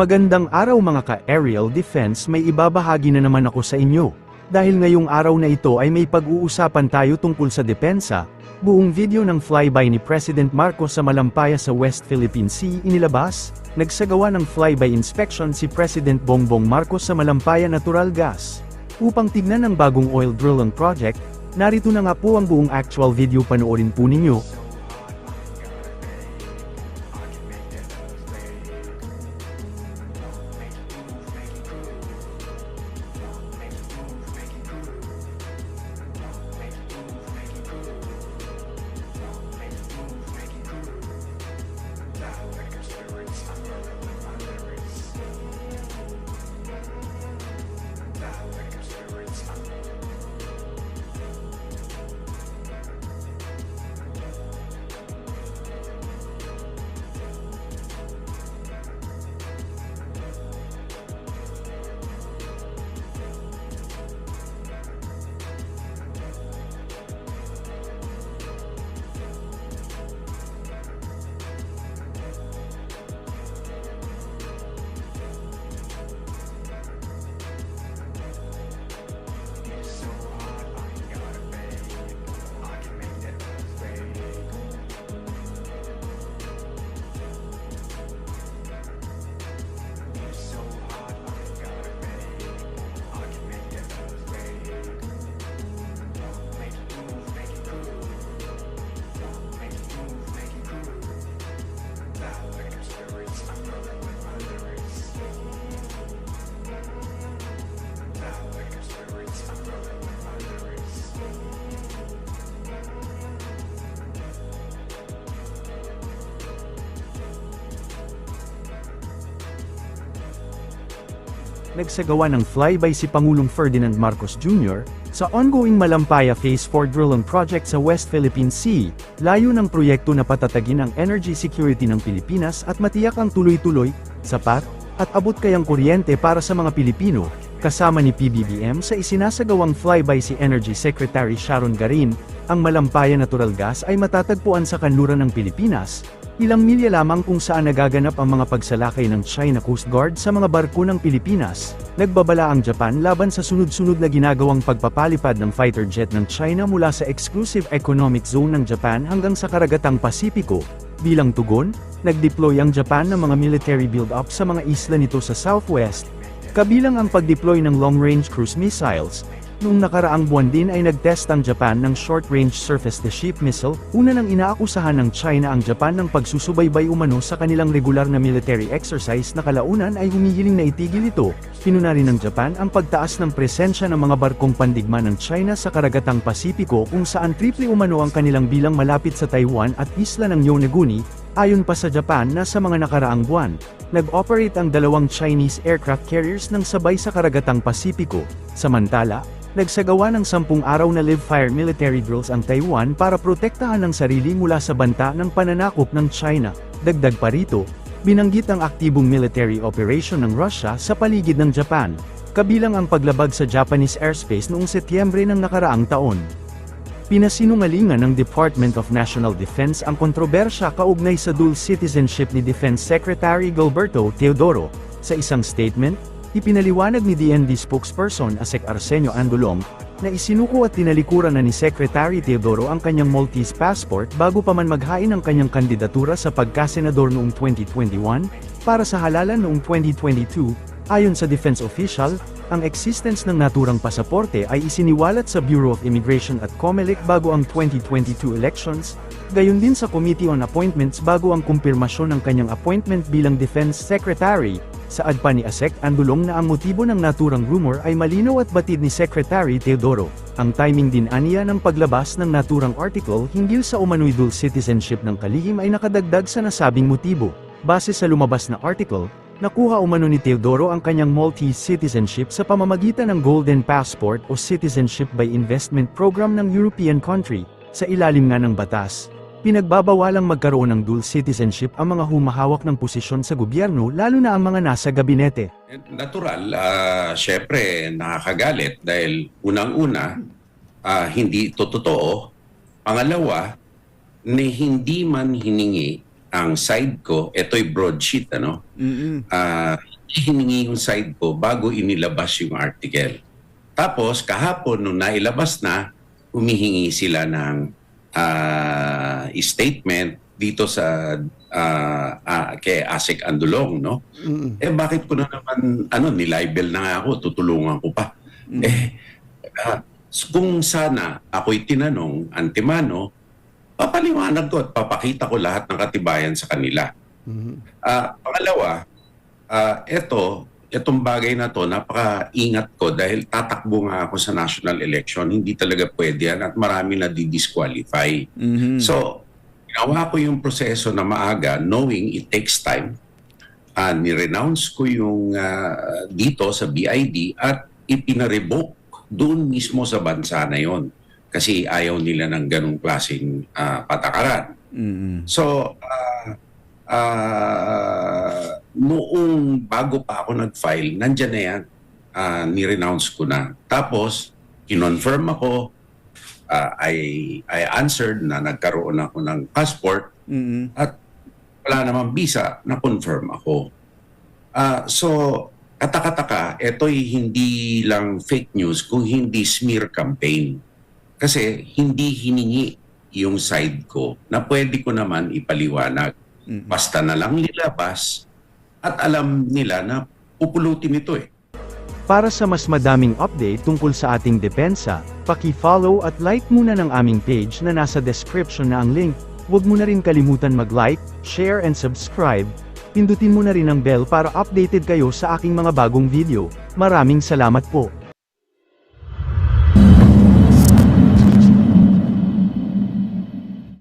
Magandang araw mga ka-aerial defense, may ibabahagi na naman ako sa inyo. Dahil ngayong araw na ito ay may pag-uusapan tayo tungkol sa depensa. Buong video ng flyby ni President Marcos sa Malampaya sa West Philippine Sea inilabas. Nagsagawa ng flyby inspection si President Bongbong Marcos sa Malampaya Natural Gas. Upang tignan ang bagong oil drilling project, narito na nga po ang buong actual video, panoorin po ninyo. Nagsagawa ng flyby si Pangulong Ferdinand Marcos Jr. sa ongoing Malampaya Phase 4 drilling project sa West Philippine Sea. Layo ng proyekto na patatagin ang energy security ng Pilipinas at matiyak ang tuloy-tuloy, sapat, at abot kayang kuryente para sa mga Pilipino. Kasama ni PBBM sa isinasagawang flyby si Energy Secretary Sharon Garin. Ang Malampaya Natural Gas ay matatagpuan sa kanluran ng Pilipinas, ilang milya lamang kung saan nagaganap ang mga pagsalakay ng China Coast Guard sa mga barko ng Pilipinas. Nagbabala ang Japan laban sa sunod-sunod na ginagawang pagpapalipad ng fighter jet ng China mula sa Exclusive Economic Zone ng Japan hanggang sa Karagatang Pasipiko. Bilang tugon, nag-deploy ang Japan ng mga military build-up sa mga isla nito sa Southwest. Kabilang ang pag-deploy ng long-range cruise missiles. Noong nakaraang buwan din ay nag-test ang Japan ng short-range surface-to-ship missile. Una nang inaakusahan ng China ang Japan ng pagsusubaybay umano sa kanilang regular na military exercise na kalaunan ay humihiling na itigil ito. Pinuna rin ng Japan ang pagtaas ng presensya ng mga barkong pandigma ng China sa Karagatang Pasipiko kung saan triple umano ang kanilang bilang malapit sa Taiwan at isla ng Yonaguni. Ayon pa sa Japan na sa mga nakaraang buwan, nag-operate ang dalawang Chinese aircraft carriers ng sabay sa Karagatang Pasipiko. Samantala, nagsagawa ng 10 araw na live-fire military drills ang Taiwan para protektahan ang sarili mula sa banta ng pananakop ng China. Dagdag pa rito, binanggit ang aktibong military operation ng Russia sa paligid ng Japan, kabilang ang paglabag sa Japanese airspace noong Setyembre ng nakaraang taon. Pinasinungalingan ng Department of National Defense ang kontrobersya kaugnay sa dual citizenship ni Defense Secretary Gilberto Teodoro. Sa isang statement, ipinaliwanag ni DND spokesperson Asek Arsenio Andulong, na isinuko at tinalikuran na ni Secretary Teodoro ang kanyang Maltese passport bago pa man maghain ang kanyang kandidatura sa pagkasenador noong 2021, para sa halalan noong 2022. Ayon sa defense official, ang existence ng naturang pasaporte ay isiniwalat sa Bureau of Immigration at COMELEC bago ang 2022 elections, gayon din sa Committee on Appointments bago ang kumpirmasyon ng kanyang appointment bilang Defense Secretary. Saad pa ni Asek Andulong na ang motibo ng naturang rumor ay malinaw at batid ni Secretary Teodoro. Ang timing din aniya ng paglabas ng naturang article hinggil sa umano'y dual citizenship ng kalihim ay nakadagdag sa nasabing motibo. Base sa lumabas na article, nakuha umano ni Teodoro ang kanyang Maltese citizenship sa pamamagitan ng Golden Passport o Citizenship by Investment Program ng European country. Sa ilalim nga ng batas, pinagbabawalang magkaroon ng dual citizenship ang mga humahawak ng posisyon sa gobyerno, lalo na ang mga nasa gabinete. Natural, syempre nakakagalit dahil unang-una, hindi ito totoo. Pangalawa, na hindi man hiningi ang side ko, ito'y broadsheet, ano? Mm-mm. Hiningi yung side ko bago inilabas yung article. Tapos, kahapon, nung nailabas na, humihingi sila ng statement dito sa kay Asik Andulong, no? Mm-mm. Bakit ko na naman, nilibel na nga ako, tutulungan ko pa. Kung sana ako'y tinanong, antemano, papaliwanag ko at papakita ko lahat ng katibayan sa kanila. Pangalawa, itong bagay na to, napaka-ingat ko dahil tatakbo nga ako sa national election. Hindi talaga pwede yan at marami na di-disqualify. So, ginawa ko yung proseso na maaga, knowing it takes time. Ni-renounce ko yung dito sa BID at ipinarevoke doon mismo sa bansa na yon kasi ayaw nila ng ganong klaseng patakaran. So, noong bago pa ako nag-file, nandyan na yan. Ni-renounce ko na. Tapos, kinonfirm ako, I answered na nagkaroon ako ng passport at wala namang visa, na-confirm ako. So, katakataka, ito'y hindi lang fake news kung hindi smear campaign. Kasi hindi hiningi yung side ko na pwede ko naman ipaliwanag. Basta na lang nilabas at alam nila na pupulutin ito eh. Para sa mas madaming update tungkol sa ating depensa, paki-follow at like muna ng aming page na nasa description na ang link. Huwag mo na rin kalimutan mag-like, share and subscribe. Pindutin mo na rin ang bell para updated kayo sa aking mga bagong video. Maraming salamat po.